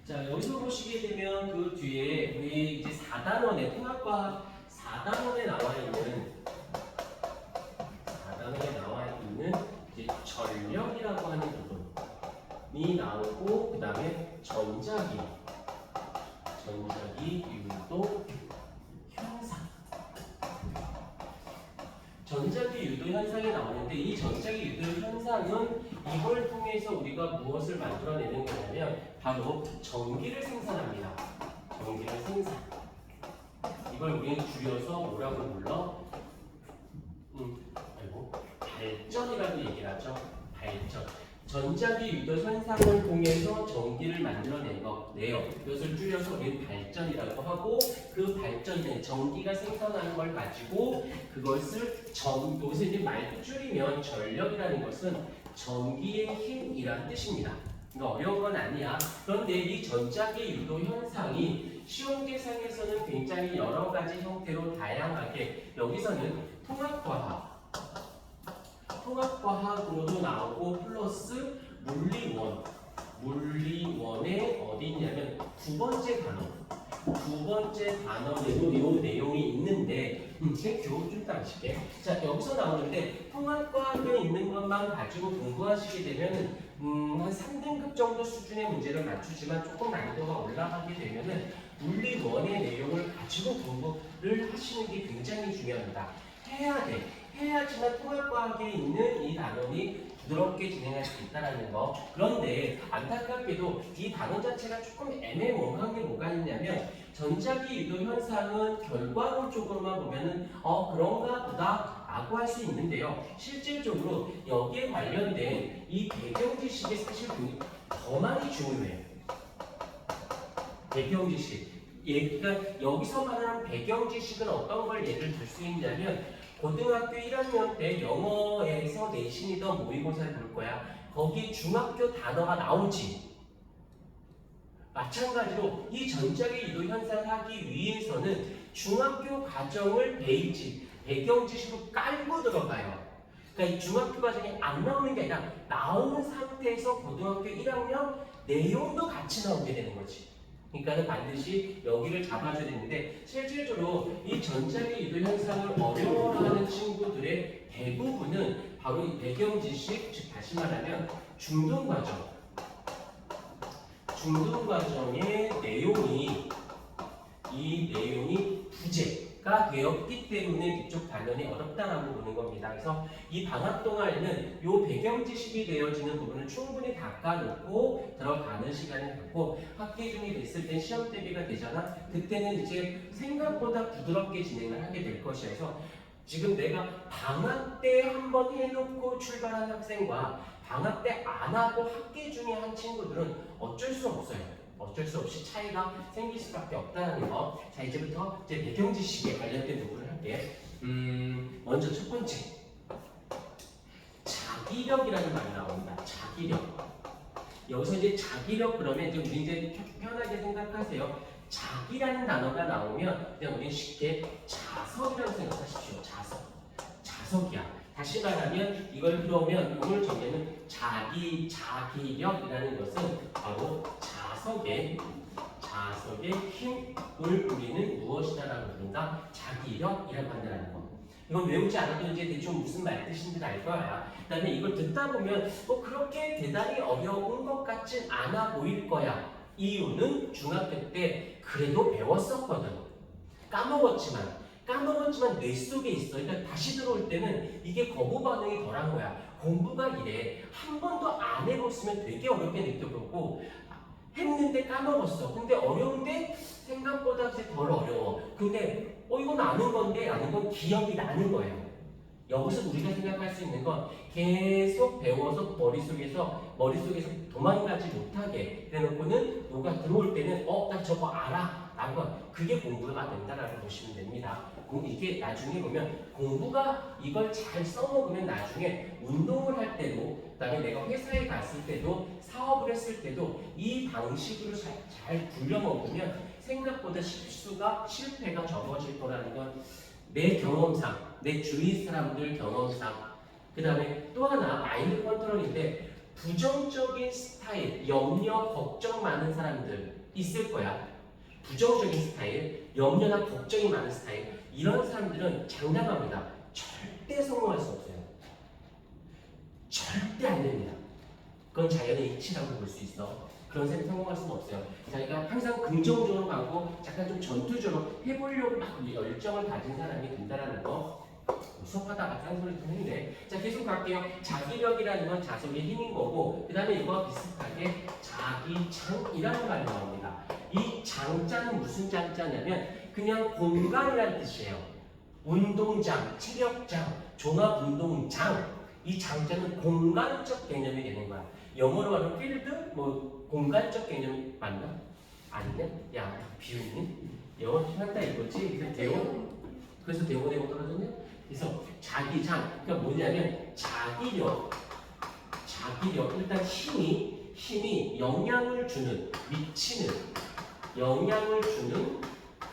자, 여기서 보시게 되면 그 뒤에 우리 이제 4단원의 통합과 4단원에 나와 있는 이제 전력이라고 하는 부분이 나오고 그 다음에 전자기, 유도, 현상. 전자기 유도 현상이 나오는데 이 전자기 유도 현상은 이걸 통해서 우리가 무엇을 만들어내는 거냐면 바로 전기를 생산합니다. 전기를 생산. 이걸 우리는 줄여서 뭐라고 불러? 발전이라고 얘기를 하죠. 발전. 전자기 유도 현상을 통해서 전기를 만들어내요. 이것을 줄여서 우리는 발전이라고 하고 그 발전된 전기가 생산하는 걸 가지고 그것을 여기서 이제 말 줄이면 전력이라는 것은 전기의 힘이란 뜻입니다. 그러니까 어려운 건 아니야. 그런데 이 전자기 유도 현상이 시험 대상에서는 굉장히 여러 가지 형태로 다양하게 여기서는 통합과학으로도 나오고 플러스 물리원에 어디 있냐면 두 번째 단원에도 이 내용이 있는데 교훈 좀 따르실게. 자, 여기서 나오는데 통합과학에 있는 것만 가지고 공부하시게 되면은 한 3등급 정도 수준의 문제를 맞추지만 조금 난이도가 올라가게 되면은 물리원의 내용을 가지고 공부를 하시는 게 굉장히 중요합니다. 해야 돼. 해야지만 통합과학에 있는 이 단원이 부드럽게 진행할 수 있다는 거. 그런데 안타깝게도 이 단원 자체가 조금 애매모호한 게 뭐가 있냐면 전자기 유도 현상은 결과론적으로만 보면은 그런가 보다 라고 할 수 있는데요. 실질적으로 여기에 관련된 이 배경 지식이 사실 더 많이 중요해요. 배경 지식. 그러니까 여기서 말하는 배경 지식은 어떤 걸 예를 들 수 있냐면 고등학교 1학년 때 영어에서 내신이던 모의고사를 볼 거야. 거기 중학교 단어가 나오지. 마찬가지로 이 전자기 유도 현상을 하기 위해서는 중학교 과정을 배경 지식으로 깔고 들어가요. 그러니까 이 중학교 과정이 안 나오는 게 아니라 나오는 상태에서 고등학교 1학년 내용도 같이 나오게 되는 거지. 그러니까 반드시 여기를 잡아줘야 되는데 실질적으로 이 전자기 유도 현상을 어려워하는 친구들의 대부분은 바로 이 배경 지식, 즉 다시 말하면 중등 과정의 내용이 부재가 되었기 때문에 이쪽 단원이 어렵다라고 보는 겁니다. 그래서 이 방학 동안에는 이 배경 지식이 되어지는 부분을 충분히 닦아놓고 들어가는 시간을 갖고 학기 중이 됐을 때 시험 대비가 되잖아. 그때는 이제 생각보다 부드럽게 진행을 하게 될 것이어서 지금 내가 방학 때 한번 해놓고 출발한 학생과 방학 때 안 하고 학기 중에 한 친구들은 어쩔 수 없어요. 어쩔 수 없이 차이가 생길 수밖에 없다는 거. 자, 이제부터 이제 배경 지식에 관련된 부분을 할게. 먼저 첫 번째, 자기력이라는 말이 나옵니다. 자기력. 여기서 이제 자기력 그러면 이제 우리 이제 편하게 생각하세요. 자기라는 단어가 나오면 그냥 우리 쉽게 자석이라고 생각하십시오. 자석이야. 다시 말하면 이걸 들어오면 오늘 정리는 자기력이라는 것은 바로 자석의 힘을 우리는 무엇이다라고 부른다? 자기력이라고 한다는 거. 이건 외우지 않아도 이제 대충 무슨 말 뜻인지 알 거야. 그 다음에 이걸 듣다 보면 그렇게 대단히 어려운 것 같진 않아 보일 거야. 이유는 중학교 때 그래도 배웠었거든. 까먹었지만 뇌 속에 있어. 그러니까 다시 들어올 때는 이게 거부 반응이 덜한 거야. 공부가 이래. 한 번도 안 해봤으면 되게 어렵게 느껴보고 했는데 까먹었어. 근데 어려운데 생각보다 덜 어려워. 근데 이건 아는 건 기억이 나는 거예요. 여기서 우리가 생각할 수 있는 건 계속 배워서 머릿속에서 도망가지 못하게 해놓고는 누가 들어올 때는 나 저거 알아 라고 그게 공부가 된다라고 보시면 됩니다. 이게 나중에 보면 공부가 이걸 잘 써먹으면 나중에 운동을 할 때도 그다음에 내가 회사에 갔을 때도 사업을 했을 때도 이 방식으로 잘 굴려먹으면 생각보다 실패가 적어질 거라는 건 내 경험상, 내 주위 사람들 경험상, 그 다음에 또 하나 마인드 컨트롤인데 부정적인 스타일, 염려, 걱정 많은 사람들 있을 거야. 부정적인 스타일, 염려나 걱정이 많은 스타일, 이런 사람들은 장담합니다. 절대 성공할 수 없어요. 절대 안 됩니다. 그건 자연의 이치라고 볼 수 있어. 그런 사람이 성공할 수는 없어요. 자기가 항상 긍정적으로 가고 약간 좀 전투적으로 해보려고 막 열정을 가진 사람이 된다는 거. 수업하다가 딴소리 좀 했네. 자, 계속 갈게요. 자기력이라는 건 자속의 힘인 거고, 그 다음에 이거와 비슷하게 자기장이라는 말이 나옵니다. 이 장자는 무슨 장자냐면 그냥 공간이라는 뜻이에요. 운동장, 체력장, 종합운동장. 이 장자는 공간적 개념이 되는 거야. 영어로 하면 필드, 뭐 공간적 개념이 맞나? 아니네? 야, 비웃니? 영어 한다 이거지? 그래서 대본에 떨어졌네? 그래서 자기장, 그러니까 뭐냐면 자기력, 일단 힘이 영향을 주는, 미치는, 영향을 주는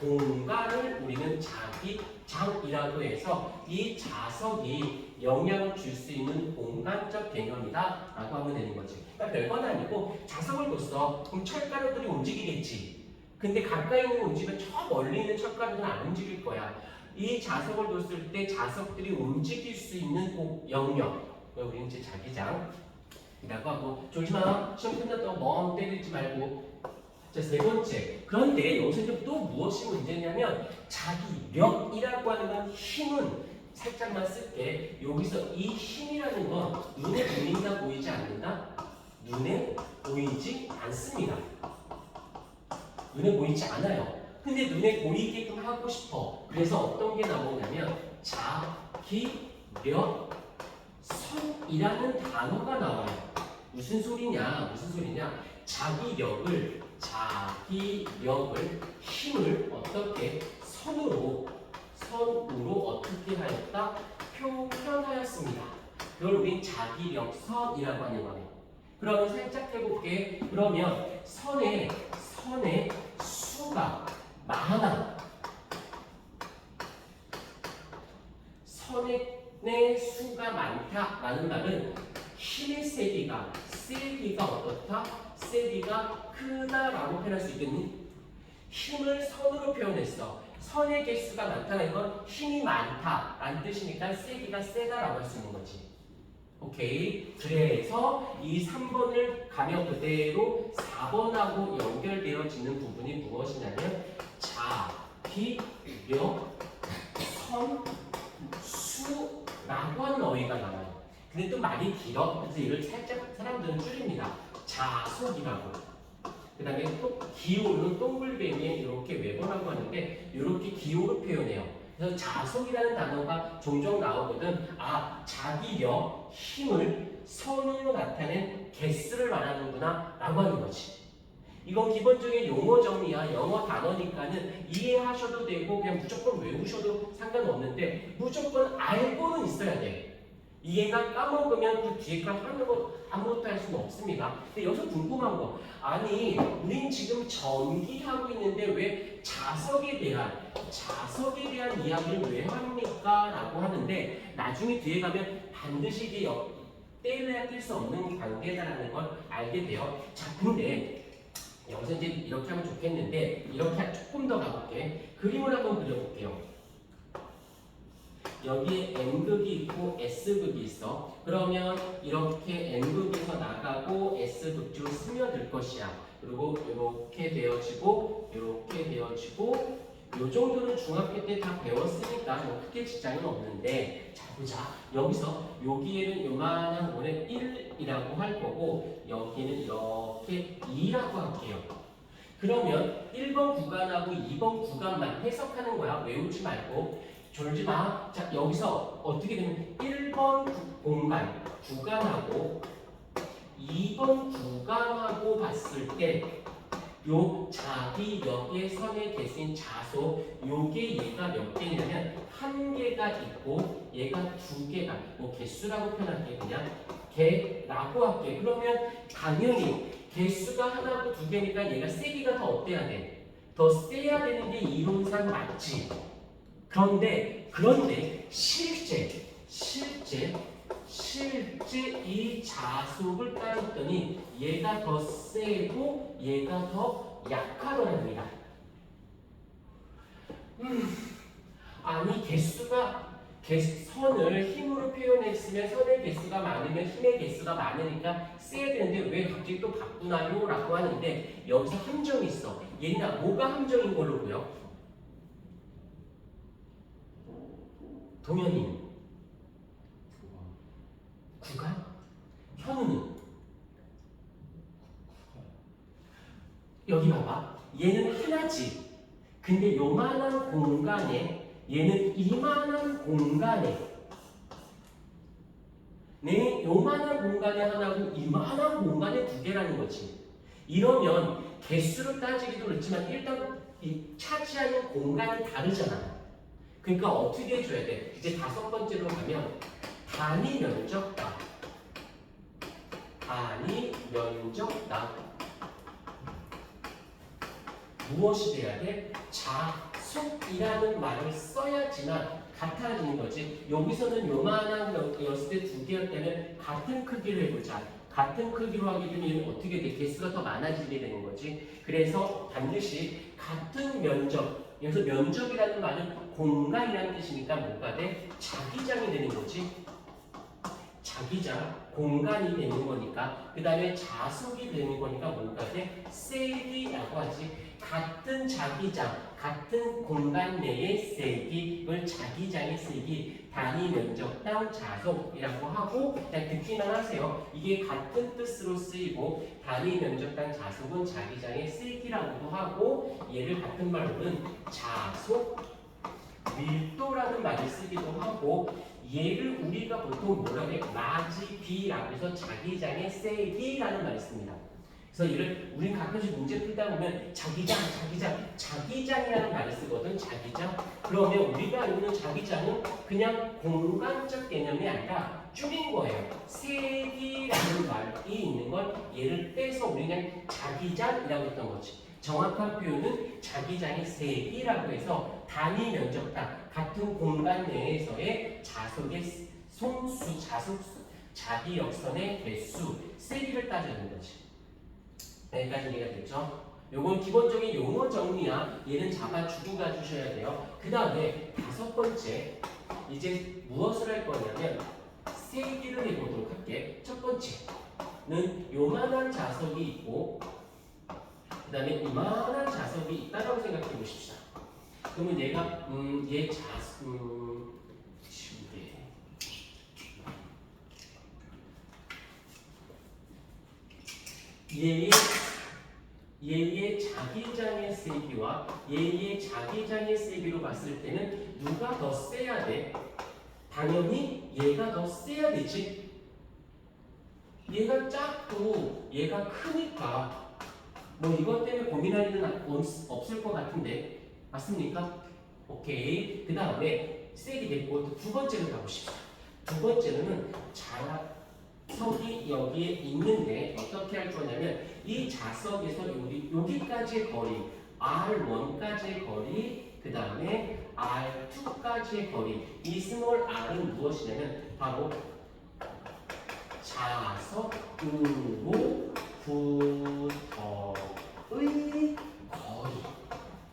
공간을 우리는 자기장이라고 해서 이 자석이 영향을 줄 수 있는 공간적 개념이다 라고 하면 되는 거지. 그러니까 별건 아니고 자석을 뒀어. 그럼 철가루들이 움직이겠지. 근데 가까이 있는 거 움직이면 저 멀리 있는 철가루는 안 움직일 거야. 이 자석을 뒀을 때 자석들이 움직일 수 있는 영역, 우리는 이제 자기장이라고 하고, 조심하, 시험 끝났다고 멍 때리지 말고. 자, 세 번째. 그런데 여기서 이제 또 무엇이 문제냐면 자기력이라고 하는 건 힘은 살짝만 쓸게. 여기서 이 힘이라는 건 눈에 보인다, 보이지 않는다? 눈에 보이지 않습니다. 눈에 보이지 않아요. 근데 눈에 보이게끔 하고 싶어. 그래서 어떤 게 나오냐면 자기력 선이라는 단어가 나와요. 무슨 소리냐? 자기력을 힘을 어떻게 선으로 어떻게 하였다? 표현하였습니다. 그걸 우린 자기력선이라고 하는 거예요. 그러면 살짝 해볼게. 그러면 선의 수가 많아. 선의 수가 많다라는 말은 힘의 세기가 어떻다? 세기가 크다라고 표현할 수 있겠니? 힘을 선으로 표현했어. 선의 개수가 많다는 건 힘이 많다라는 뜻이니까 세기가 세다라고 할 수 있는 거지. 오케이. 그래서 이 3번을 가면 그대로 4번하고 연결되어지는 부분이 무엇이냐면 자기력 선수라고 하는 어휘가 나와요. 근데 또 말이 길어. 그래서 이걸 살짝 사람들은 줄입니다. 자속이라고. 그 다음에 또 기호는 동글뱅이에 이렇게 외번하고 하는데 이렇게 기호로 표현해요. 그래서 자속이라는 단어가 종종 나오거든. 자기력, 힘을 선으로 나타낸 개수를 말하는구나 라고 하는 거지. 이건 기본적인 용어 정리야. 영어 단어니까는 이해하셔도 되고 그냥 무조건 외우셔도 상관없는데 무조건 알고는 있어야 돼. 이해가 까먹으면 그 뒤에 걸 하는 거 아무것도 할 수는 없습니다. 근데 여기서 궁금한 거, 아니 우린 지금 전기하고 있는데 왜 자석에 대한 이야기를 왜 합니까? 라고 하는데 나중에 뒤에 가면 반드시 이게 떼려야 뗄 수 없는 관계다라는 걸 알게 돼요. 자, 근데 여기서 이제 이렇게 하면 좋겠는데 이렇게 조금 더 가볼게. 그림을 한번 그려볼게요. 여기에 N극이 있고 S극이 있어. 그러면 이렇게 N극에서 나가고 S극 쪽으로 스며들 것이야. 그리고 이렇게 되어지고 요 정도는 중학교 때 다 배웠으니까 뭐 크게 지장은 없는데, 자 보자. 여기서 여기에는 요만한 거는 1이라고 할 거고 여기는 이렇게 2라고 할게요. 그러면 1번 구간하고 2번 구간만 해석하는 거야. 외우지 말고. 졸지 마. 자, 여기서 어떻게 되면 1번 구간하고 2번 구간하고 봤을 때 요 자기력의 선의 개수인 자소, 요게 얘가 몇 개냐면 한 개가 있고 얘가 두 개가, 뭐 개수라고 표현할게. 그냥 개라고 할게. 그러면 당연히 개수가 하나고 두 개니까 얘가 세기가 더 어때야 돼? 더 세야 되는 게 이론상 맞지. 그런데 실제 실제 이 자속을 따졌더니 얘가 더 세고 얘가 더 약하더랍니다. 아니 선을 힘으로 표현했으면 선의 개수가 많으면 힘의 개수가 많으니까 세야 되는데 왜 갑자기 또 바꾸나요? 라고 하는데 여기서 함정이 있어. 얘는 뭐가 함정인 걸로 보여? 동현이는? 구간? 현우는? 여기 봐봐. 얘는 하나지. 근데 요만한 공간에 얘는 이만한 공간에 요만한 공간에 하나고 이만한 공간에 두 개라는 거지. 이러면 개수로 따지기도 그렇지만 일단 이 차지하는 공간이 다르잖아. 그러니까 어떻게 해줘야 돼? 이제 다섯 번째로 가면 단위 면적다. 단위 면적다. 무엇이 돼야 돼? 자속이라는 말을 써야지만 같아지는 거지. 여기서는 요만한 였을 때 두 개였다면 같은 크기로 해보자. 같은 크기로 하게 되면 어떻게 돼? 개수가 더 많아지게 되는 거지. 그래서 반드시 같은 면적, 여기서 면적이라는 말은 공간이라는 뜻이니까 뭐가 돼? 자기장이 되는 거지. 자기장, 공간이 되는 거니까 그 다음에 자속이 되는 거니까 뭔가 돼? 세기라고 하지. 같은 자기장, 같은 공간 내의 세기를 자기장의 세기, 단위 면적당 자속이라고 하고 그냥 듣기만 하세요. 이게 같은 뜻으로 쓰이고 단위 면적당 자속은 자기장의 세기라고도 하고 얘를 같은 말로는 자속 밀도라는 말을 쓰기도 하고 얘를 우리가 보통 뭐라고 해? 마지비라고 해서 자기장의 세기라는 말을 씁니다. 그래서 얘를 우린 가끔씩 문제 풀다 보면 자기장이라는 말을 쓰거든. 자기장. 그러면 우리가 알고 있는 자기장은 그냥 공간적 개념이 아니라 줄인 거예요. 세기라는 말이 있는 걸 얘를 빼서 우리 그냥 자기장이라고 했던 거지. 정확한 표현은 자기장의 세기라고 해서 단위 면적당 같은 공간 내에서의 자속의 송수, 자기 역선의 개수, 세기를 따지는 거지. 여기까지 이해가 됐죠? 요건 기본적인 용어 정리야. 얘는 잡아주고 가주셔야 돼요. 그 다음에 다섯 번째, 이제 무엇을 할 거냐면 세기를 해보도록 할게. 첫 번째는 요만한 자석이 있고 그 다음에 이만한 자석이 있다라고 생각해 보십시다. 그러면 얘가 얘 얘의 자기장의 세기와 얘의 자기장의 세기로 봤을 때는 누가 더 세야 돼? 당연히 얘가 더 세야 되지. 얘가 작고 얘가 크니까 뭐 이것 때문에 고민할 일은 없을 것 같은데 맞습니까? 오케이. 그 다음에 세기 됐고 두 번째로 가보십시오. 두 번째는 자석이 여기에 있는데 어떻게 할 거냐면 이 자석에서 여기까지의 거리 R1까지의 거리 그 다음에 R2까지의 거리 이 스몰 r은 무엇이냐면 바로 자석으로 부터의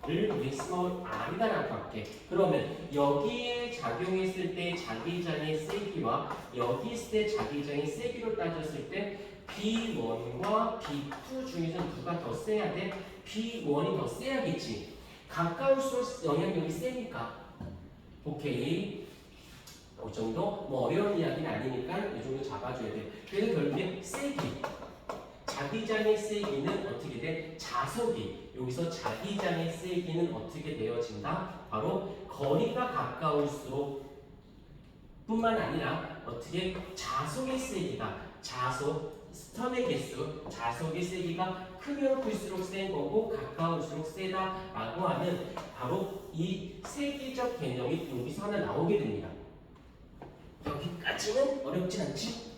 거리를 우리 스몰 r이다라고 할게. 그러면 여기에 작용했을 때 자기장의 세기와 여기 있을 때 자기장의 세기로 따졌을 때 B1과 B2 중에서 누가 더 세야 돼? B1이 더 세야겠지. 가까울수록 영향력이 세니까. 오케이. 이 정도? 뭐 어려운 이야기는 아니니까 이 정도 잡아줘야 돼. 그래서 결국에 세기. 자기장의 세기는 어떻게 돼? 자석이. 여기서 자기장의 세기는 어떻게 되어진다? 바로 거리가 가까울수록 뿐만 아니라 어떻게 자석의 세기가 스턴의 개수, 자석의 세기가 크면 클수록 센 거고 가까울수록 세다라고 하는 바로 이 세기적 개념이 여기서 하나 나오게 됩니다. 여기까지는 어렵진 않지?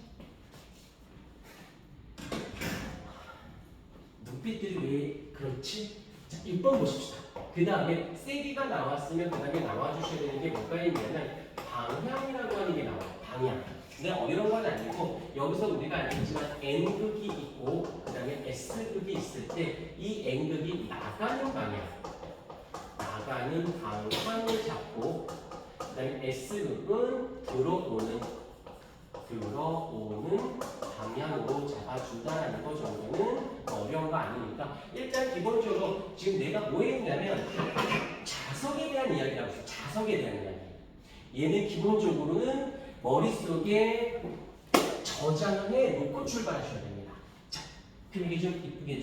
눈빛들이 왜 그렇지? 자, 6번 보십시다. 그 다음에 세기가 나왔으면 그 다음에 나와주셔야 되는 게 뭐가 있냐면 방향이라고 하는 게 나와요. 방향. 근데 어려운 건 아니고 여기서 우리가 알겠지만 N극이 있고 그 다음에 S극이 있을 때 이 N극이 나가는 방향을 잡고 그 다음에 S극은 들어오는 방향으로 잡아준다는 거 정도는 어려운 거 아니니까 일단 기본적으로 지금 내가 뭐 했냐면 자석에 대한 이야기라고 했어요. 자석에 대한 이야기. 얘는 기본적으로는 머릿속에 저장을 해 놓고 출발하셔야 됩니다. 자, 그럼 이게 좀 이쁘게 좀